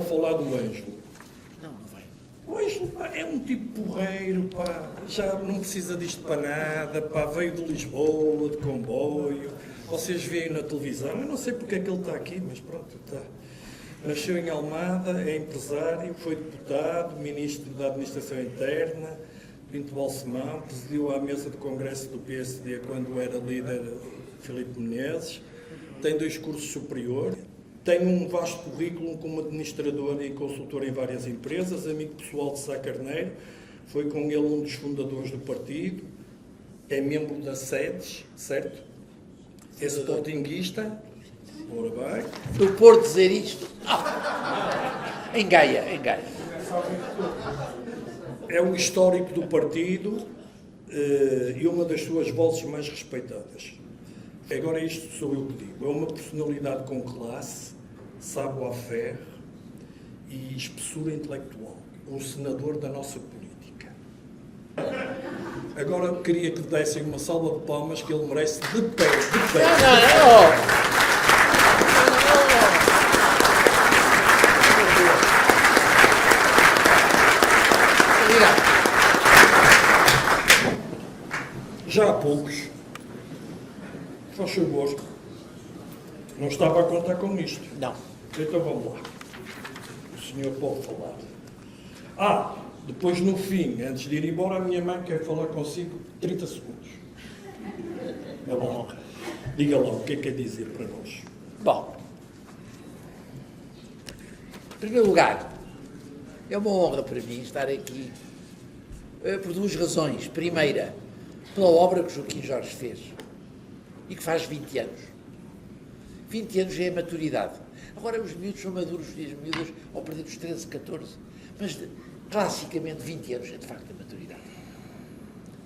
falar do Ângelo. Não, não vai. O Ângelo, pá, é um tipo porreiro, pá, já não precisa disto para nada, pá, veio de Lisboa, de comboio, vocês veem na televisão, eu não sei porque é que ele está aqui, mas pronto, está. Nasceu em Almada, é empresário, foi deputado, ministro da Administração Interna, Pinto Balsemão, presidiu à mesa do Congresso do PSD quando era líder Filipe Menezes, tem 2 cursos superiores, tem um vasto currículo como administrador e consultor em várias empresas, amigo pessoal de Sá Carneiro, foi com ele um dos fundadores do partido, é membro da SEDES, certo? É sportinguista, ora bem. Do Porto dizer isto? Em Gaia. É o histórico do partido e uma das suas vozes mais respeitadas. Agora isto sou eu que digo. É uma personalidade com classe, savoir-faire e espessura intelectual. Um senador da nossa política. Agora queria que dessem uma salva de palmas que ele merece de pé. Não. Já há poucos, faz favor, não estava a contar com isto. Não. Então vamos lá. O senhor pode falar. Depois no fim, antes de ir embora, a minha mãe quer falar consigo 30 segundos. É bom. Diga lá o que é que quer dizer para nós. Bom, em primeiro lugar, é uma honra para mim estar aqui por 2 razões. Primeira, pela obra que Joaquim Jorge fez e que faz 20 anos. 20 anos já é maturidade. Agora os miúdos são maduros e as miúdas ao perder dos 13, 14, mas classicamente 20 anos é de facto a maturidade.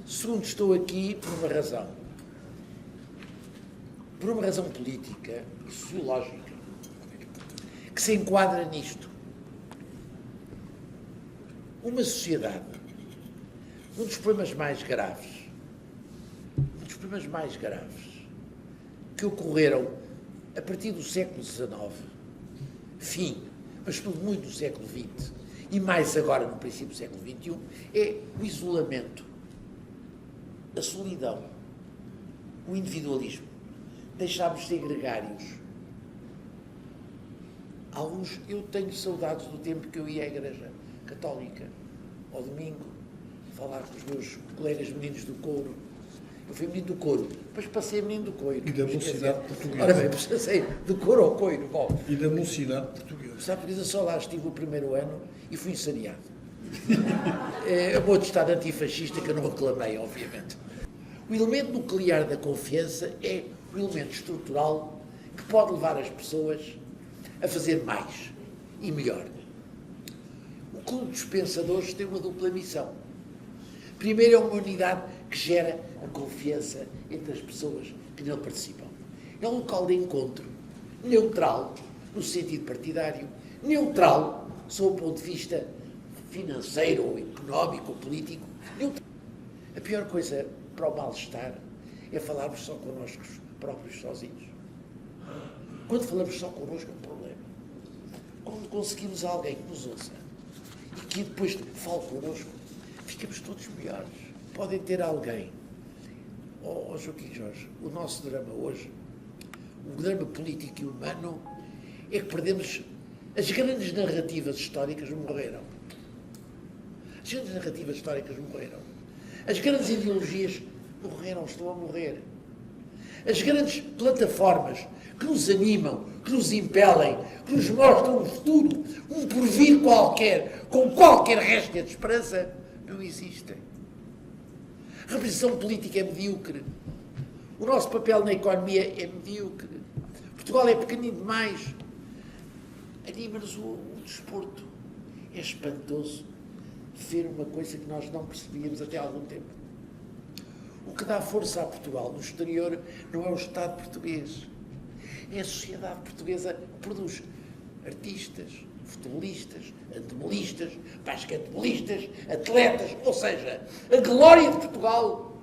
Segundo, estou aqui por uma razão. Por uma razão política e sociológica que se enquadra nisto. Uma sociedade, um dos problemas mais graves que ocorreram a partir do século XIX, fim, mas tudo muito do século XX, e mais agora no princípio do século XXI, é o isolamento, a solidão, o individualismo. Deixámos de ser gregários. Alguns, eu tenho saudades do tempo que eu ia à igreja católica, ao domingo, falar com os meus colegas meninos do couro. Eu fui menino do couro, depois passei a menino do coiro. E da mocidade portuguesa. Ora bem, passei do couro ao coiro. Bom, E da mocidade portuguesa. sabe, porque eu só lá estive o primeiro ano e fui ensaniado. É um outro estado antifascista que eu não aclamei, obviamente. O elemento nuclear da confiança é o elemento estrutural que pode levar as pessoas a fazer mais e melhor. O Clube dos Pensadores tem uma dupla missão. Primeiro, é uma unidade que gera a confiança entre as pessoas que nele participam. É um local de encontro neutral, no sentido partidário, neutral, sob o ponto de vista financeiro, ou económico, ou político. Neutral. A pior coisa para o mal-estar é falarmos só connosco próprios, sozinhos. Quando falamos só connosco é um problema. Quando conseguimos alguém que nos ouça e que depois fale connosco, ficamos todos melhores. Podem ter alguém. Joaquim Jorge, o nosso drama hoje, o drama político e humano, é que perdemos. As grandes narrativas históricas morreram. As grandes narrativas históricas morreram. As grandes ideologias morreram, estão a morrer. As grandes plataformas que nos animam, que nos impelem, que nos mostram um futuro, um porvir qualquer, com qualquer resto de esperança, não existem. A representação política é medíocre. O nosso papel na economia é medíocre. Portugal é pequenino demais. Anima-nos o desporto. É espantoso ver uma coisa que nós não percebíamos até há algum tempo. O que dá força a Portugal no exterior não é o Estado português. É a sociedade portuguesa que produz artistas, futebolistas, handebolistas, basquetebolistas, atletas, ou seja, a glória de Portugal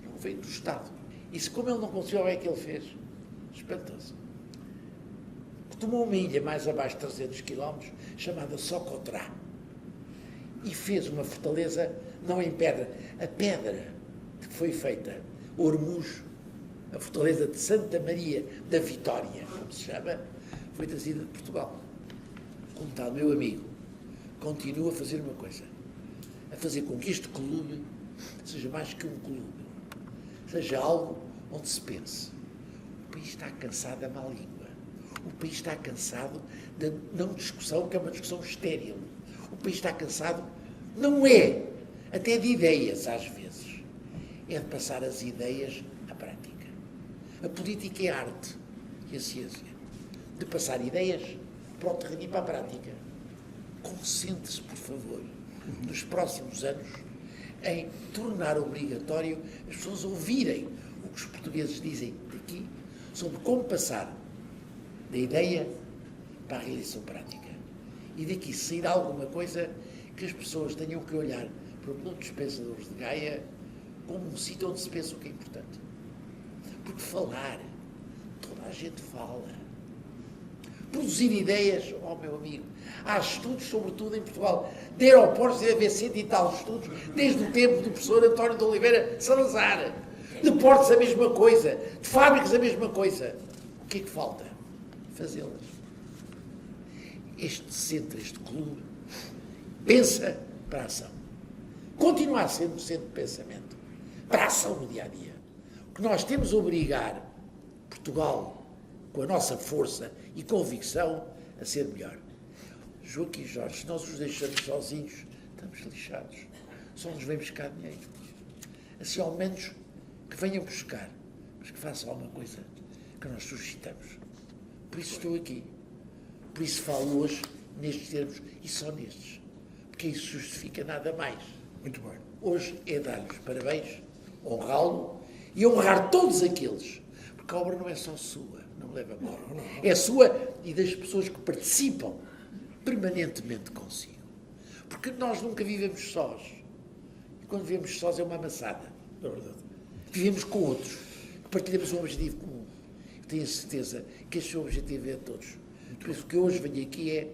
não vem do Estado. E se como ele não conseguiu, é que ele fez? Espantoso. tomou uma ilha mais abaixo de 300 km, chamada Socotrá, e fez uma fortaleza, não em pedra, a pedra que foi feita, Ormuz, a fortaleza de Santa Maria da Vitória, como se chama, foi trazida de Portugal. Como tal, meu amigo, continua a fazer uma coisa, a fazer com que este clube seja mais que um clube, seja algo onde se pense. O país está cansado da má língua. O país está cansado da não discussão, que é uma discussão estéril. O país está cansado, não é, até de ideias às vezes, é de passar as ideias à prática. A política é a arte e a ciência de passar ideias para o terreno e para a prática. Concentre-se, por favor, nos próximos anos, em tornar obrigatório as pessoas ouvirem o que os portugueses dizem daqui sobre como passar da ideia para a realização prática. E daqui sair alguma coisa que as pessoas tenham que olhar para o Clube dos Pensadores de Gaia como um sítio onde se pensa o que é importante. Porque falar, toda a gente fala. Produzir ideias, oh meu amigo, há estudos, sobretudo em Portugal, de aeroportos deve haver 100 e tal estudos, desde o tempo do professor António de Oliveira Salazar. De portos a mesma coisa, de fábricas a mesma coisa. O que é que falta? Fazê-las. Este centro, este clube, pensa para a ação. Continua a ser um centro de pensamento para a ação no dia-a-dia. O que nós temos a obrigar Portugal, com a nossa força e convicção, a ser melhor. Joaquim e Jorge, se nós os deixamos sozinhos, estamos lixados. Só nos vem buscar dinheiro. Assim, ao menos, que venham buscar, mas que façam alguma coisa que nós suscitamos. Por isso estou aqui. Por isso falo hoje nestes termos e só nestes. Porque isso justifica nada mais. Muito bem. Hoje é dar-lhes parabéns, honrá-lo e honrar todos aqueles. Porque a obra não é só sua, não leva mal. É sua e das pessoas que participam permanentemente consigo. Porque nós nunca vivemos sós. E quando vivemos sós é uma amassada. É verdade. Vivemos com outros, que partilhamos um objetivo comum. Eu tenho a certeza que este objetivo é de todos. Por isso, o que hoje venho aqui é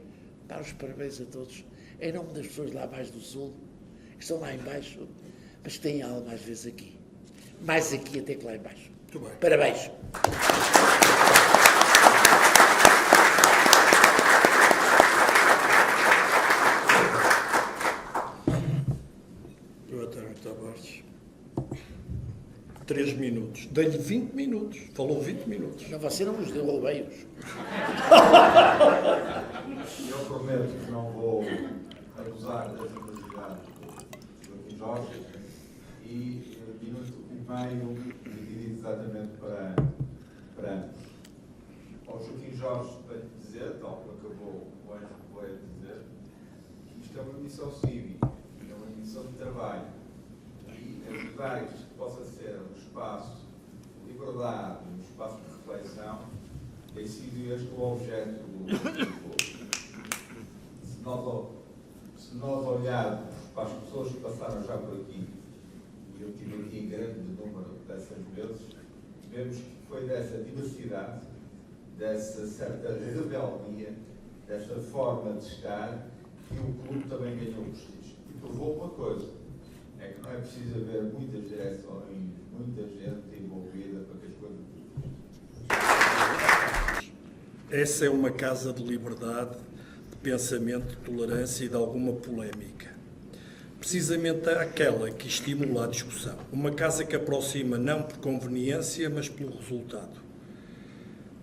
dar os parabéns a todos, em nome das pessoas lá mais do Sul, que estão lá em baixo, mas que têm alma às vezes aqui. Mais aqui até que lá em baixo. Muito bem. Parabéns. Eu, António Tavares, 3 minutos. Dei-lhe 20 minutos. Falou 20 minutos. Não, você não nos deu roubeiros. Eu prometo que não vou abusar da generosidade do Joaquim Jorge e minuto e meio dividido exatamente para ambos. Ao Joaquim Jorge tenho de dizer, tal como acabou o Anjo Correia de dizer, que isto é uma missão cívica, é uma missão de trabalho e ajudar que isto possa ser um espaço de liberdade, um espaço de reflexão, tem sido este o objeto do povo. Se nós olharmos para as pessoas que passaram já por aqui, e eu estive aqui em grande número dessas vezes, vemos que foi dessa diversidade, dessa certa rebeldia, desta forma de estar, que o clube também ganhou prestígio. E provou uma coisa, é que não é preciso haver muitas direções, muita gente envolvida para que as coisas... Essa é uma casa de liberdade, de pensamento, de tolerância e de alguma polémica. Precisamente aquela que estimula a discussão. Uma casa que aproxima não por conveniência, mas pelo resultado.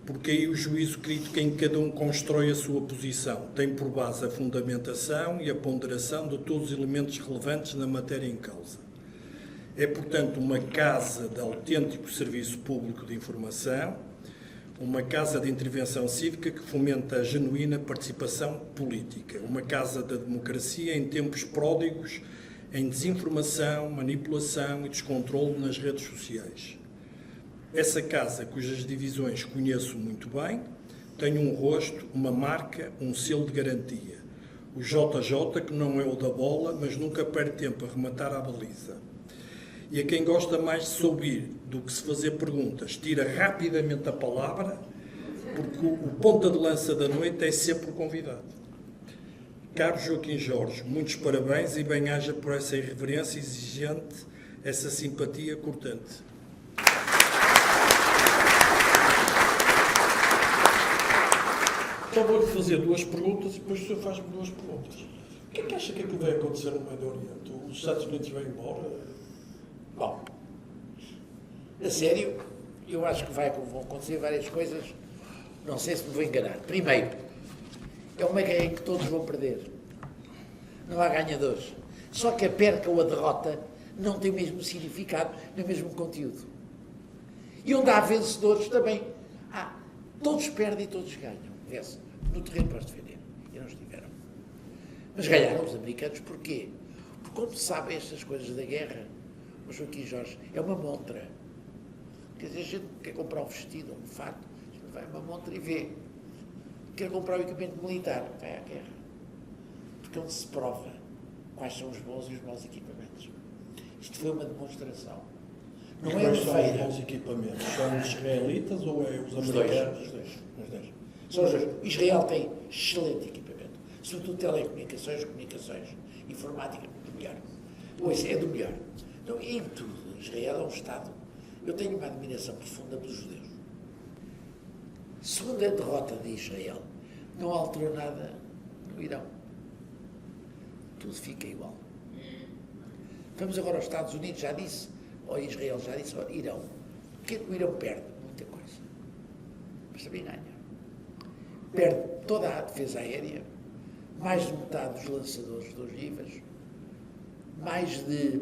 Porque aí o juízo crítico em que cada um constrói a sua posição tem por base a fundamentação e a ponderação de todos os elementos relevantes na matéria em causa. É, portanto, uma casa de autêntico serviço público de informação, uma casa de intervenção cívica que fomenta a genuína participação política, uma casa da democracia em tempos pródigos em desinformação, manipulação e descontrole nas redes sociais. Essa casa, cujas divisões conheço muito bem, tem um rosto, uma marca, um selo de garantia. O JJ, que não é o da bola, mas nunca perde tempo a rematar à baliza. E a quem gosta mais de se ouvir do que se fazer perguntas, tira rapidamente a palavra, porque o ponta de lança da noite é sempre o convidado. Caro Joaquim Jorge, muitos parabéns e bem-aja por essa irreverência exigente, essa simpatia cortante. Então vou-lhe fazer duas perguntas e depois o senhor faz-me duas perguntas. O que é que acha que vai acontecer no Médio Oriente? Os Estados Unidos vão embora? Bom, a sério, eu acho que vão acontecer várias coisas, não sei se me vou enganar. Primeiro, é uma guerra em que todos vão perder. Não há ganhadores. Só que a perca ou a derrota não tem o mesmo significado, nem o mesmo conteúdo. E onde há vencedores também. Todos perdem e todos ganham. Vê-se, no terreno para os defender. E não estiveram. Mas ganharam os americanos porquê? Porque, como sabem estas coisas da guerra, o Joaquim Jorge, é uma montra. Quer dizer, a gente quer comprar um vestido, um fato, a gente vai a uma montra e vê. Quer comprar o equipamento militar, vai à guerra. Porque é onde se prova quais são os bons e os maus equipamentos. Isto foi uma demonstração. Não é Quais uma são feira. os bons equipamentos? São os israelitas ou é os Os americanos? dois. Os dois. São os dois. Israel tem excelente equipamento. Sobretudo telecomunicações, comunicações, informática, do melhor. Pois é do melhor. Então, em tudo, Israel é um Estado. Eu tenho uma admiração profunda pelos judeus. Segundo a derrota de Israel, não alterou nada no Irão. Tudo fica igual. Vamos agora aos Estados Unidos, já disse, ou Israel já disse, ou Irão. O que é que o Irão perde? Muita coisa. Mas também ganha. Perde toda a defesa aérea, mais de metade dos lançadores de ogivas, mais de,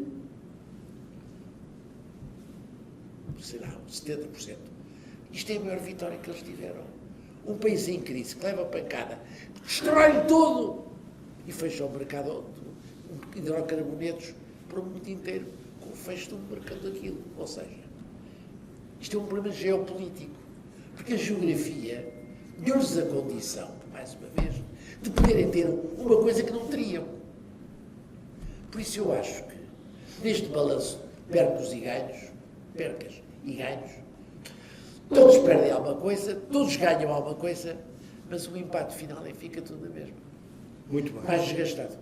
sei lá, 70%. Isto é a maior vitória que eles tiveram. Um país em crise, que leva a pancada, destrói tudo e fecha o mercado de hidrocarbonetos para o mundo inteiro, com o fecho do mercado daquilo. Ou seja, isto é um problema geopolítico, porque a geografia deu-lhes a condição, mais uma vez, de poderem ter uma coisa que não teriam. Por isso eu acho que, neste balanço, percas e ganhos, todos perdem alguma coisa, todos ganham alguma coisa, mas o impacto final é que fica tudo a mesma. Muito bem. Mais desgastado.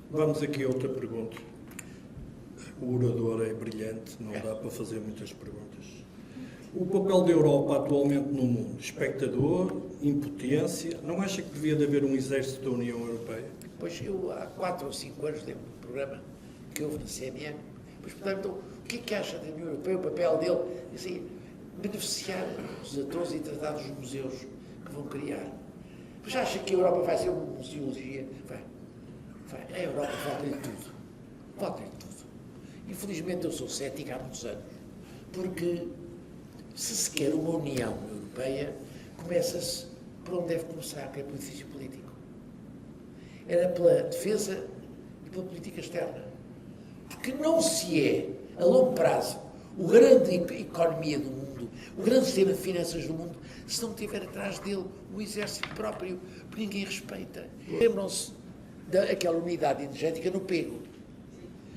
Vamos aqui a outra pergunta. O orador é brilhante, não dá para fazer muitas perguntas. O papel da Europa atualmente no mundo? Espectador? Impotência? Não acha que devia de haver um exército da União Europeia? Pois eu, há 4 ou 5 anos, dei um programa que houve na CNN. Pois, portanto, o que acha da União Europeia, o papel dele? Assim, beneficiar os atores e tratar dos museus que vão criar. Pois acha que a Europa vai ser uma museologia? Vai. A Europa falta-lhe tudo. Falta-lhe tudo. Infelizmente eu sou cético há muitos anos. Porque se se quer uma União Europeia, começa-se por onde deve começar, que é pelo edifício político. Era pela defesa e pela política externa. Porque não se é, a longo prazo, o grande economia do mundo, o grande sistema de finanças do mundo, se não tiver atrás dele um exército próprio, que ninguém respeita. Lembram-se daquela unidade energética no Pego.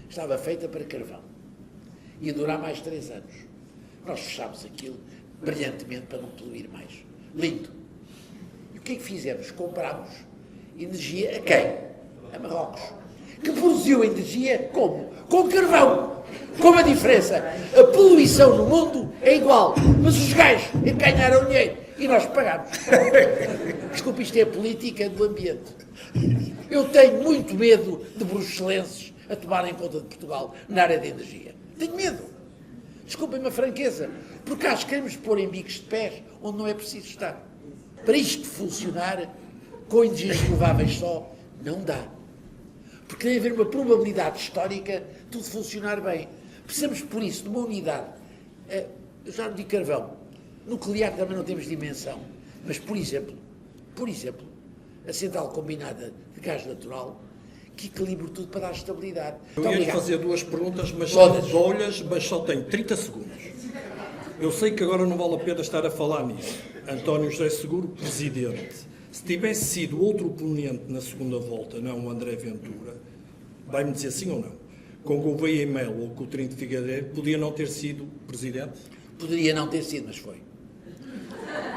Estava feita para carvão. Ia durar mais 3 anos. Nós fechámos aquilo brilhantemente para não poluir mais. Lindo. E o que é que fizemos? Comprámos energia a quem? A Marrocos. Que produziu energia como? Com carvão. Como a diferença? A poluição no mundo é igual, mas os gajos ganharam dinheiro e nós pagámos. Desculpe, isto é a política do ambiente. Eu tenho muito medo de bruxelenses a tomarem conta de Portugal na área da energia. Tenho medo. Desculpem-me a franqueza, porque acho que queremos pôr em bicos de pés onde não é preciso estar. Para isto funcionar, com energias renováveis só, não dá. Porque tem a haver uma probabilidade histórica de tudo funcionar bem. Precisamos, por isso, de uma unidade. Eu já não digo carvão. Nuclear também não temos dimensão. Mas, por exemplo, a central combinada de gás natural, que equilibre tudo para dar estabilidade. Eu ia fazer 2 perguntas, mas só tenho 30 segundos. Eu sei que agora não vale a pena estar a falar nisso. António José Seguro, presidente. Se tivesse sido outro oponente na segunda volta, não o André Ventura, vai-me dizer sim ou não? Com Gouveia e Melo ou com o Trinto Figueiredo, podia não ter sido presidente? Poderia não ter sido, mas foi.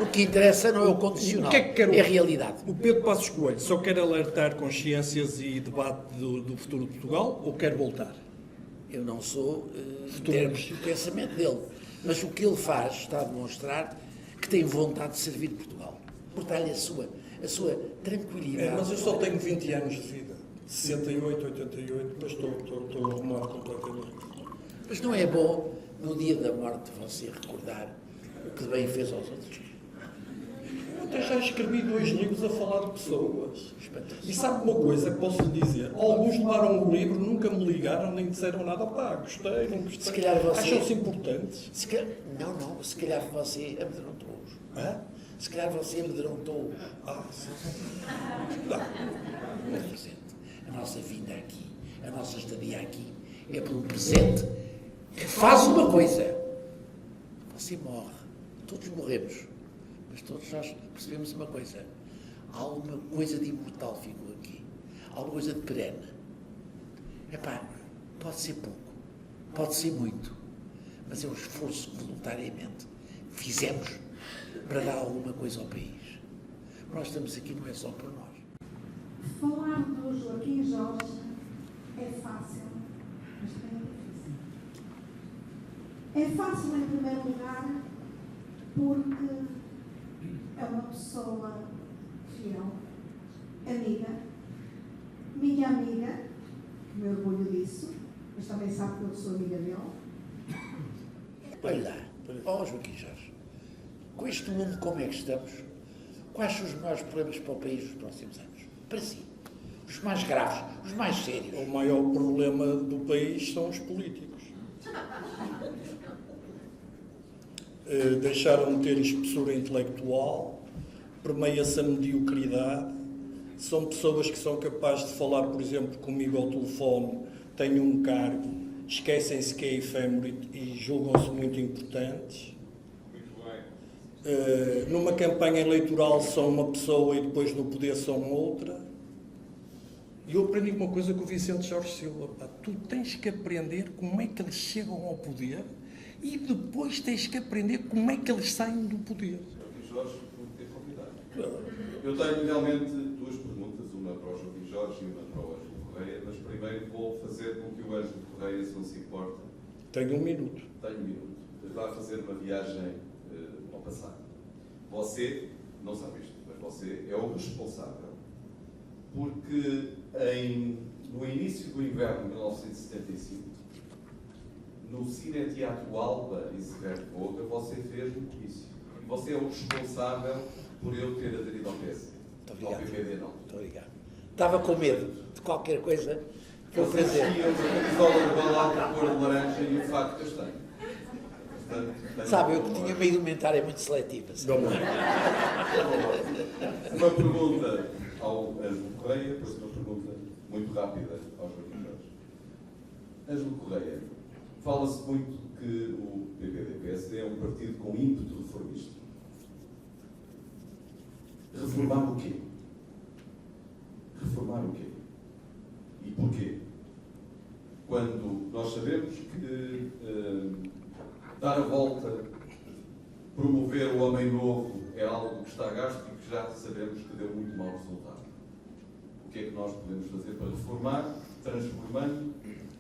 O que interessa não é o condicional, O que é que quer é a realidade. O Pedro Passos Coelho só quer alertar consciências e debate do futuro de Portugal ou quer voltar? Eu não sou em termos do pensamento dele, mas o que ele faz está a demonstrar que tem vontade de servir Portugal. Portar-lhe a sua tranquilidade. Mas eu só tenho 20 anos de vida. 68, 88, mas estou arrumado completamente. Mas não é bom, no dia da morte, você recordar o que bem fez aos outros? Eu já escrevi 2 livros a falar de pessoas. E sabe uma coisa que posso lhe dizer? Alguns levaram o livro, nunca me ligaram, nem disseram nada. Pá, gostei, não gostei. Se calhar você... Acham-se importantes? Não, se calhar você amedrontou-os. Hã? Se calhar você amedrontou-os. Sim. A nossa vinda aqui, a nossa estadia aqui, é por um presente que faz uma coisa. Você morre. Todos morremos. Mas todos nós percebemos uma coisa. Alguma coisa de imortal ficou aqui. Alguma coisa de perene. Epá, pode ser pouco. Pode ser muito. Mas é um esforço que voluntariamente fizemos para dar alguma coisa ao país. Nós estamos aqui não é só por nós. Falar do Joaquim Jorge é fácil, mas também é difícil. É fácil, em primeiro lugar, porque é uma pessoa fiel, amiga, minha amiga, que me orgulho disso, mas também sabe que eu sou amiga dele. Olha lá, Joaquim Jorge, com este mundo como é que estamos, quais são os maiores problemas para o país nos próximos anos? Para si. Os mais graves, os mais sérios. O maior problema do país são os políticos. Deixaram de ter espessura intelectual, permeia-se a mediocridade, são pessoas que são capazes de falar, por exemplo, comigo ao telefone, têm um cargo, esquecem-se que é efêmero e julgam-se muito importantes. Numa campanha eleitoral são uma pessoa e depois no poder são outra. E eu aprendi uma coisa com o Vicente Jorge Silva. Pá, tu tens que aprender como é que eles chegam ao poder e depois tens que aprender como é que eles saem do poder. Jorge, por ter convidado. Eu tenho realmente 2 perguntas, uma para o Joaquim Jorge e uma para o Ângelo Correia, mas primeiro vou fazer com que o Ângelo Correia, se não se importa... Tenho 1 minuto. Tenho 1 minuto. Vai fazer uma viagem ao passado. Você, não sabe isto, mas você é o responsável porque no início do inverno de 1975, no Cine Teatro Alba e Severo Voga, você fez um comício. E você é o responsável por eu ter aderido ao PS. Ao PPD não. Muito obrigado. Estava com medo de qualquer coisa que eu Vocês fazer. tinham uma camisola de balão de cor de laranja e o fato castanho. Sabe, eu que tinha uma indumentária muito seletiva. Sabe? Uma pergunta ao Ângelo Correia, depois uma pergunta muito rápida ao Joaquim Jorge. Ângelo Correia, fala-se muito que o PPD-PSD é um partido com ímpeto reformista. Reformar o quê? Reformar o quê? E porquê? Quando nós sabemos que dar a volta, promover o homem novo é algo que está gasto e que já sabemos que deu muito mau resultado. O que é que nós podemos fazer para reformar, transformando,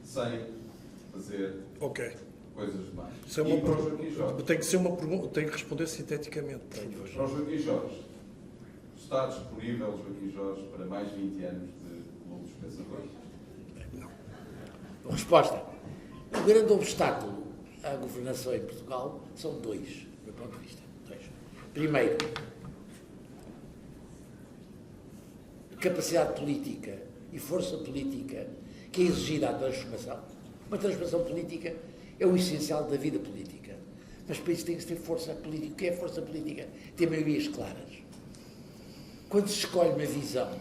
sem fazer coisas demais? Isso é E para o Joaquim Jorge? Tem que ser uma pergunta, tenho que responder sinteticamente. Para o Joaquim Jorge, está disponível, Joaquim Jorge, para mais 20 anos de Clube dos Pensadores? Não. Resposta. O grande obstáculo à governação em Portugal são 2, do meu ponto de vista. 2. Primeiro, capacidade política e força política que é exigida à transformação. Uma transformação política é o essencial da vida política. Mas para isso tem que ter força política. O que é força política? Ter maiorias claras. Quando se escolhe uma visão,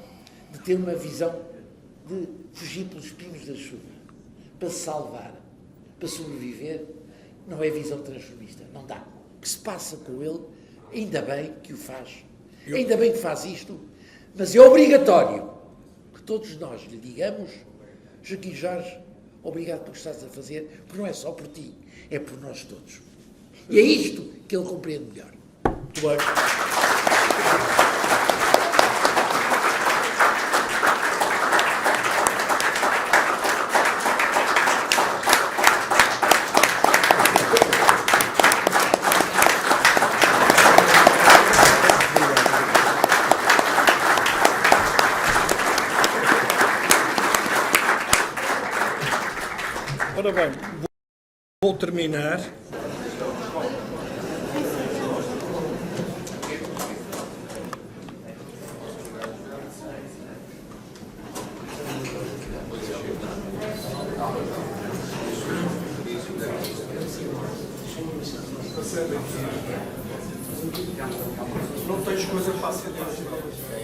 de ter uma visão de fugir pelos pingos da chuva, para se salvar, para sobreviver, não é visão transformista. Não dá. O que se passa com ele, ainda bem que o faz. Ainda bem que faz isto, mas é obrigatório que todos nós lhe digamos: Joaquim Jorge, obrigado pelo que estás a fazer, porque não é só por ti, é por nós todos. E é isto que ele compreende melhor. Muito bem. Ora bem, vou terminar. Não tens coisa para acender.